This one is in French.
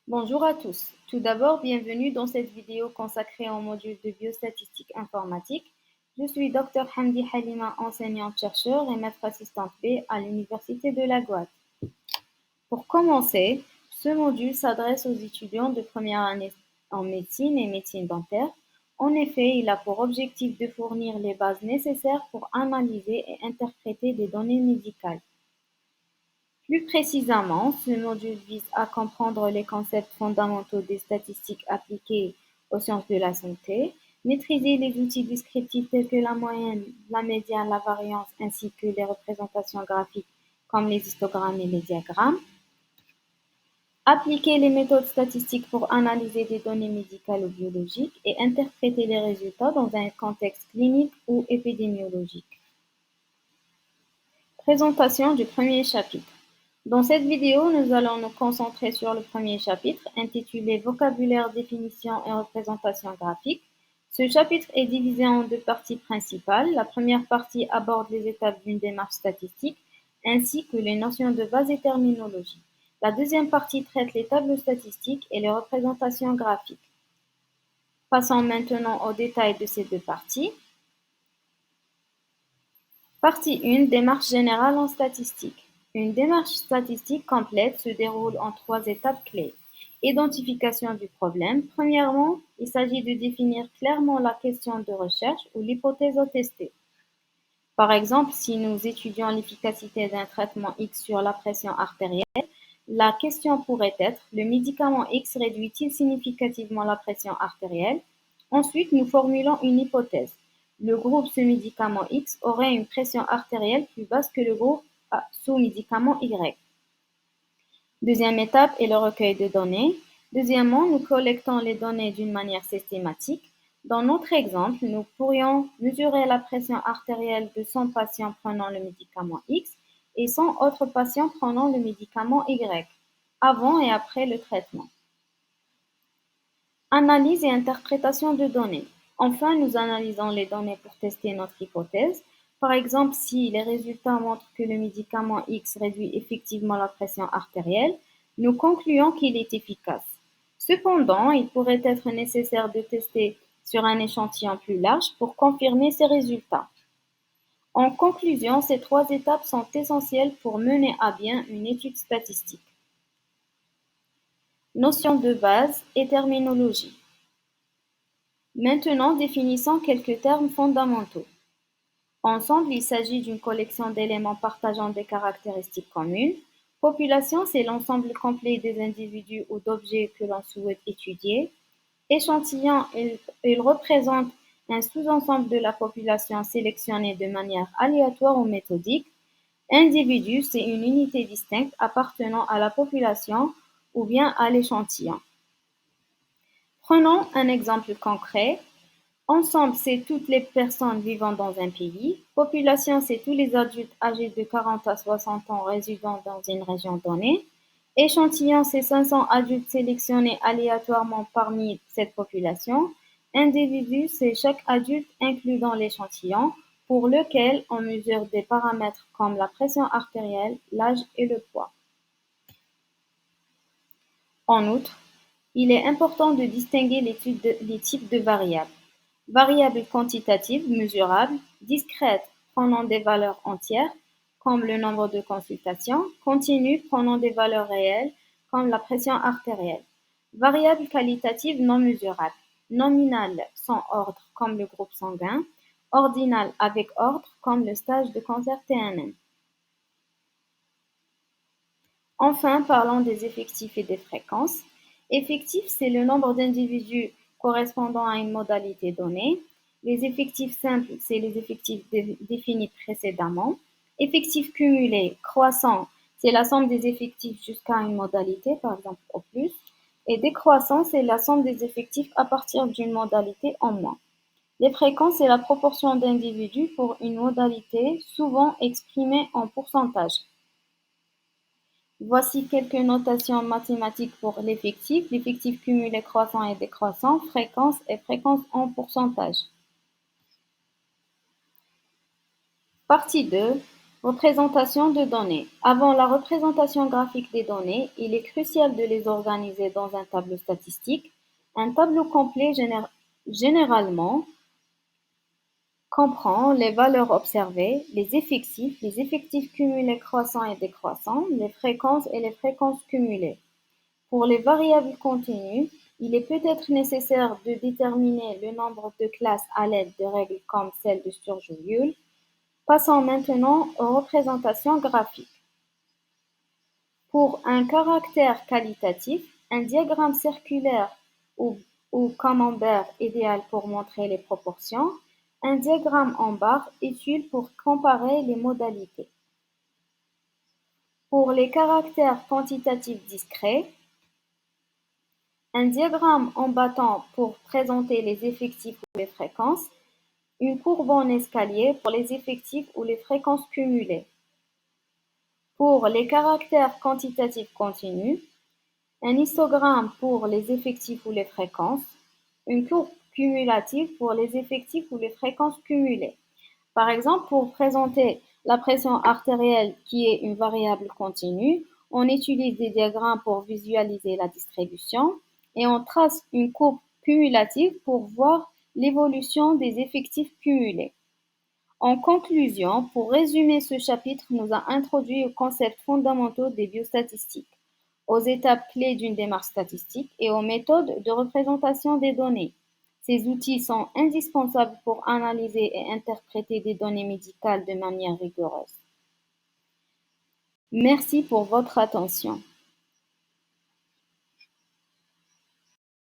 Bonjour à tous. Tout d'abord, bienvenue dans cette vidéo consacrée au module de biostatistique informatique. Je suis Dr Hamdi Halima, enseignante-chercheur et maître assistante B à l'Université de la Guadeloupe. Pour commencer, ce module s'adresse aux étudiants de première année en médecine et médecine dentaire. En effet, il a pour objectif de fournir les bases nécessaires pour analyser et interpréter des données médicales. Plus précisément, ce module vise à comprendre les concepts fondamentaux des statistiques appliquées aux sciences de la santé, maîtriser les outils descriptifs tels que la moyenne, la médiane, la variance, ainsi que les représentations graphiques comme les histogrammes et les diagrammes, appliquer les méthodes statistiques pour analyser des données médicales ou biologiques et interpréter les résultats dans un contexte clinique ou épidémiologique. Présentation du premier chapitre. Dans cette vidéo, nous allons nous concentrer sur le premier chapitre, intitulé Vocabulaire, définition et représentation graphique. Ce chapitre est divisé en deux parties principales. La première partie aborde les étapes d'une démarche statistique, ainsi que les notions de base et terminologie. La deuxième partie traite les tableaux statistiques et les représentations graphiques. Passons maintenant aux détails de ces deux parties. Partie 1. Démarche générale en statistique. Une démarche statistique complète se déroule en trois étapes clés. Identification du problème. Premièrement, il s'agit de définir clairement la question de recherche ou l'hypothèse à tester. Par exemple, si nous étudions l'efficacité d'un traitement X sur la pression artérielle, la question pourrait être: le médicament X réduit-il significativement la pression artérielle? Ensuite, nous formulons une hypothèse. Le groupe sous médicament X aurait une pression artérielle plus basse que le groupe sous médicament Y. Deuxième étape est le recueil de données. Deuxièmement, nous collectons les données d'une manière systématique. Dans notre exemple, nous pourrions mesurer la pression artérielle de 100 patients prenant le médicament X et 100 autres patients prenant le médicament Y, avant et après le traitement. Analyse et interprétation de données. Enfin, nous analysons les données pour tester notre hypothèse. Par exemple, si les résultats montrent que le médicament X réduit effectivement la pression artérielle, nous concluons qu'il est efficace. Cependant, il pourrait être nécessaire de tester sur un échantillon plus large pour confirmer ces résultats. En conclusion, ces trois étapes sont essentielles pour mener à bien une étude statistique. Notions de base et terminologie. Maintenant, définissons quelques termes fondamentaux. Ensemble, il s'agit d'une collection d'éléments partageant des caractéristiques communes. Population, c'est l'ensemble complet des individus ou d'objets que l'on souhaite étudier. Échantillon, il représente un sous-ensemble de la population sélectionnée de manière aléatoire ou méthodique. Individu, c'est une unité distincte appartenant à la population ou bien à l'échantillon. Prenons un exemple concret. Ensemble, c'est toutes les personnes vivant dans un pays. Population, c'est tous les adultes âgés de 40 à 60 ans résidant dans une région donnée. Échantillon, c'est 500 adultes sélectionnés aléatoirement parmi cette population. Individu, c'est chaque adulte inclus dans l'échantillon pour lequel on mesure des paramètres comme la pression artérielle, l'âge et le poids. En outre, il est important de distinguer les types de variables. Variables quantitatives, mesurables, discrètes, prenant des valeurs entières, comme le nombre de consultations, continues, prenant des valeurs réelles, comme la pression artérielle. Variables qualitatives non mesurables, nominales sans ordre, comme le groupe sanguin, ordinales avec ordre, comme le stage de cancer TNM. Enfin, parlons des effectifs et des fréquences. Effectif, c'est le nombre d'individus correspondant à une modalité donnée. Les effectifs simples, c'est les effectifs définis précédemment. Effectifs cumulés, croissants, c'est la somme des effectifs jusqu'à une modalité, par exemple au plus. Et décroissant, c'est la somme des effectifs à partir d'une modalité en moins. Les fréquences, c'est la proportion d'individus pour une modalité, souvent exprimée en pourcentage. Voici quelques notations mathématiques pour l'effectif cumulé croissant et décroissant, fréquence et fréquence en pourcentage. Partie 2. Représentation de données. Avant la représentation graphique des données, il est crucial de les organiser dans un tableau statistique. Un tableau complet généralement comprend les valeurs observées, les effectifs cumulés croissants et décroissants, les fréquences et les fréquences cumulées. Pour les variables continues, il est peut-être nécessaire de déterminer le nombre de classes à l'aide de règles comme celle de Sturgeon-Liouville. Passons maintenant aux représentations graphiques. Pour un caractère qualitatif, un diagramme circulaire ou camembert idéal pour montrer les proportions, un diagramme en barre utile pour comparer les modalités. Pour les caractères quantitatifs discrets, un diagramme en bâton pour présenter les effectifs ou les fréquences, une courbe en escalier pour les effectifs ou les fréquences cumulées. Pour les caractères quantitatifs continus, un histogramme pour les effectifs ou les fréquences, une courbe cumulative pour les effectifs ou les fréquences cumulées. Par exemple, pour présenter la pression artérielle qui est une variable continue, on utilise des diagrammes pour visualiser la distribution et on trace une courbe cumulative pour voir l'évolution des effectifs cumulés. En conclusion, pour résumer ce chapitre nous a introduit aux concepts fondamentaux des biostatistiques, aux étapes clés d'une démarche statistique et aux méthodes de représentation des données. Ces outils sont indispensables pour analyser et interpréter des données médicales de manière rigoureuse. Merci pour votre attention.